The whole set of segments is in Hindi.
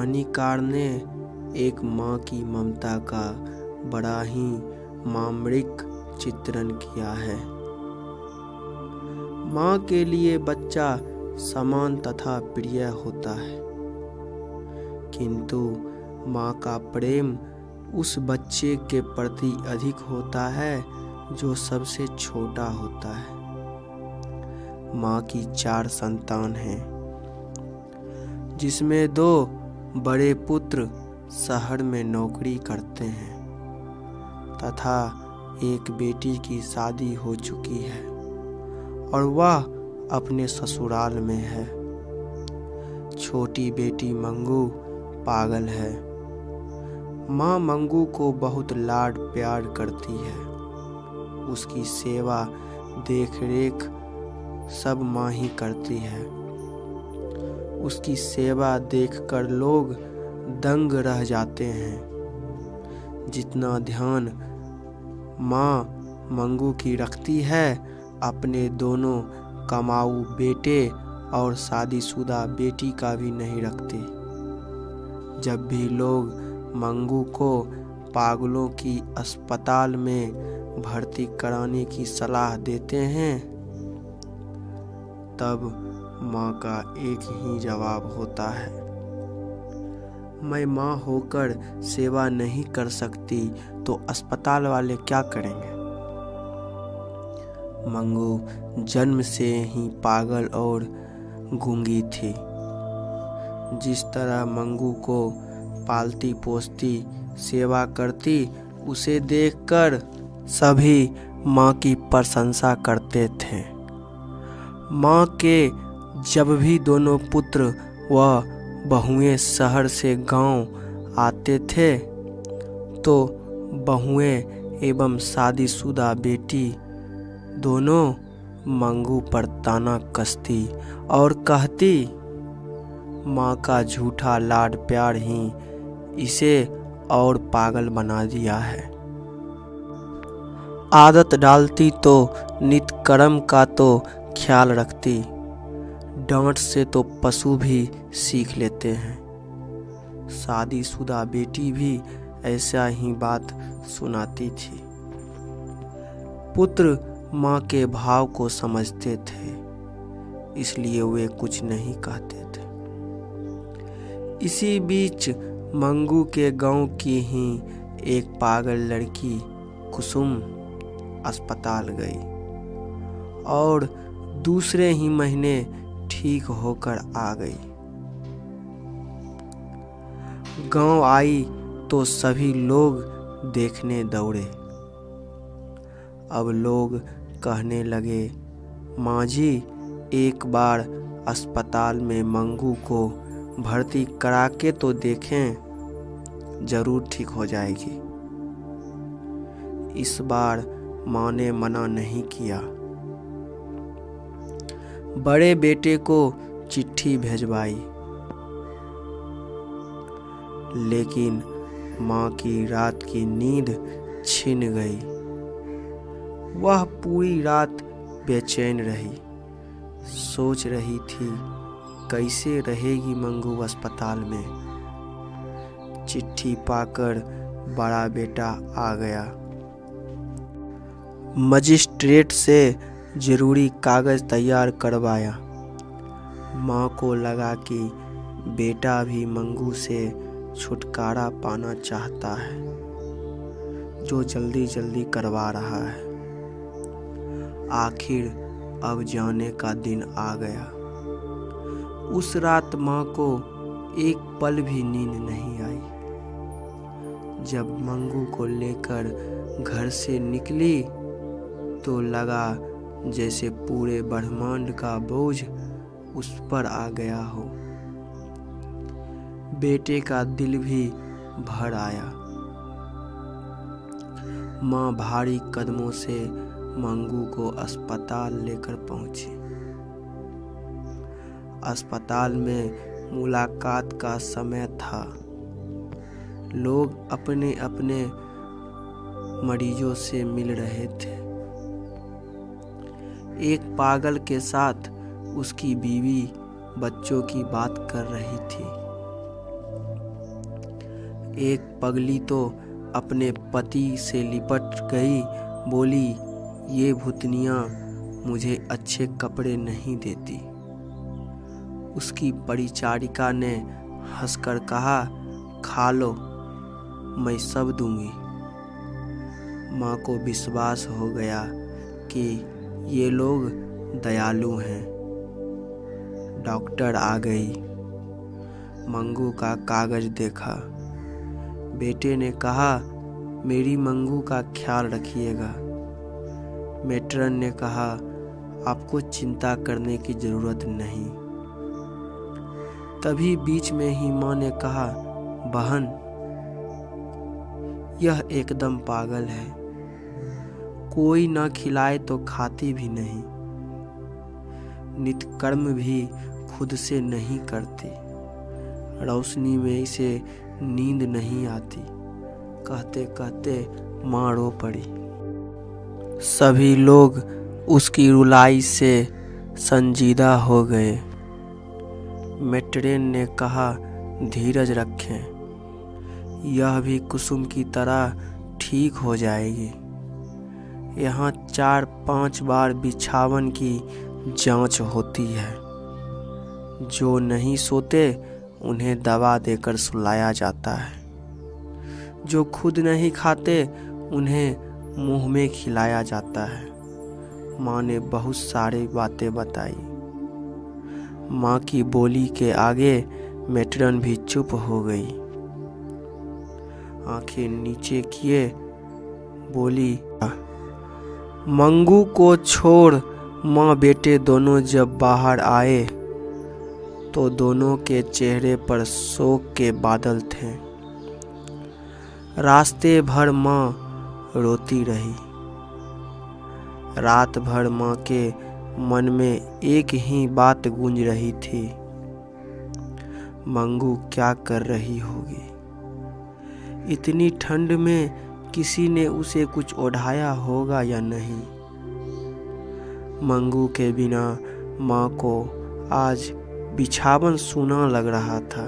कहानीकार ने एक माँ की ममता का बड़ा ही मार्मिक चित्रण किया है। माँ के लिए बच्चा समान तथा प्रिय होता है, किंतु माँ का प्रेम उस बच्चे के प्रति अधिक होता है जो सबसे छोटा होता है। माँ की 4 संतान हैं, जिसमें 2 बड़े पुत्र शहर में नौकरी करते हैं तथा एक बेटी की शादी हो चुकी है और वह अपने ससुराल में है। छोटी बेटी मंगू पागल है। माँ मंगू को बहुत लाड प्यार करती है। उसकी सेवा देखरेख सब माँ ही करती है। उसकी सेवा देखकर लोग दंग रह जाते हैं। जितना ध्यान माँ मंगू की रखती है, अपने दोनों कमाऊ बेटे और शादीशुदा बेटी का भी नहीं रखती। जब भी लोग मंगू को पागलों की अस्पताल में भर्ती कराने की सलाह देते हैं, तब माँ का एक ही जवाब होता है, मैं माँ होकर सेवा नहीं कर सकती तो अस्पताल वाले क्या करेंगे। मंगू जन्म से ही पागल और गूंगी थी। जिस तरह मंगू को पालती पोसती सेवा करती, उसे देखकर सभी माँ की प्रशंसा करते थे। माँ के जब भी दोनों पुत्र व बहुएं शहर से गांव आते थे, तो बहुएं एवं शादीशुदा बेटी दोनों मंगू पर ताना कसती और कहती, माँ का झूठा लाड प्यार ही इसे और पागल बना दिया है। आदत डालती तो नित कर्म का तो ख्याल रखती, डांट से तो पशु भी सीख लेते हैं। शादीशुदा बेटी भी ऐसा ही बात सुनाती थी। पुत्र माँ के भाव को समझते थे, इसलिए वे कुछ नहीं कहते थे। इसी बीच मंगू के गांव की ही एक पागल लड़की कुसुम अस्पताल गई और दूसरे ही महीने ठीक होकर आ गई। गांव आई तो सभी लोग देखने दौड़े। अब लोग कहने लगे, माँ जी एक बार अस्पताल में मंगू को भर्ती करा के तो देखें, जरूर ठीक हो जाएगी। इस बार माँ ने मना नहीं किया। बड़े बेटे को चिट्ठी भेजवाई, लेकिन माँ की रात की नींद छिन गई। वह पूरी रात बेचैन रही, सोच रही थी कैसे रहेगी मंगू अस्पताल में। चिट्ठी पाकर बड़ा बेटा आ गया। मजिस्ट्रेट से जरूरी कागज तैयार करवाया। माँ को लगा कि बेटा भी मंगू से छुटकारा पाना चाहता है, जो जल्दी जल्दी करवा रहा है। आखिर अब जाने का दिन आ गया। उस रात माँ को एक पल भी नींद नहीं आई। जब मंगू को लेकर घर से निकली तो लगा जैसे पूरे ब्रह्मांड का बोझ उस पर आ गया हो। बेटे का दिल भी भर आया। माँ भारी कदमों से मंगू को अस्पताल लेकर पहुंची। अस्पताल में मुलाकात का समय था। लोग अपने अपने मरीजों से मिल रहे थे। एक पागल के साथ उसकी बीवी बच्चों की बात कर रही थी। एक पगली तो अपने पति से लिपट गई, बोली, ये भूतनियाँ मुझे अच्छे कपड़े नहीं देती। उसकी परिचारिका ने हंसकर कहा, खा लो, मैं सब दूंगी। माँ को विश्वास हो गया कि ये लोग दयालु हैं। डॉक्टर आ गई। मंगू का कागज देखा। बेटे ने कहा, मेरी मंगू का ख्याल रखिएगा। मेट्रन ने कहा, आपको चिंता करने की जरूरत नहीं। तभी बीच में ही माँ ने कहा, बहन, यह एकदम पागल है, कोई ना खिलाए तो खाती भी नहीं, नित्यकर्म भी खुद से नहीं करती, रोशनी में इसे नींद नहीं आती। कहते कहते माँ रो पड़ी। सभी लोग उसकी रुलाई से संजीदा हो गए। मेट्रेन ने कहा, धीरज रखें, यह भी कुसुम की तरह ठीक हो जाएगी। यहाँ 4-5 बार बिछावन की जांच होती है। जो नहीं सोते उन्हें दवा देकर सुलाया जाता है। जो खुद नहीं खाते उन्हें मुंह में खिलाया जाता है। माँ ने बहुत सारी बातें बताई। माँ की बोली के आगे मेट्रन भी चुप हो गई। आंखें नीचे किए बोली, मंगू को छोड़ माँ बेटे दोनों जब बाहर आए तो दोनों के चेहरे पर शोक के बादल थे। रास्ते भर माँ रोती रही। रात भर माँ के मन में एक ही बात गूंज रही थी, मंगू क्या कर रही होगी। इतनी ठंड में किसी ने उसे कुछ ओढ़ाया होगा या नहीं। मंगू के बिना माँ को आज बिछावन सूना लग रहा था।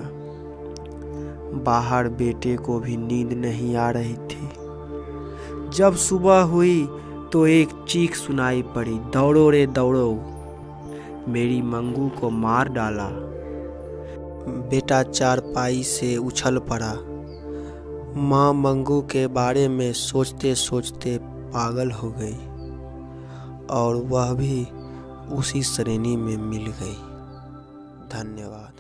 बाहर बेटे को भी नींद नहीं आ रही थी। जब सुबह हुई तो एक चीख सुनाई पड़ी, दौड़ो रे दौड़ो, मेरी मंगू को मार डाला। बेटा चारपाई से उछल पड़ा। माँ मंगू के बारे में सोचते सोचते पागल हो गई और वह भी उसी श्रेणी में मिल गई। धन्यवाद।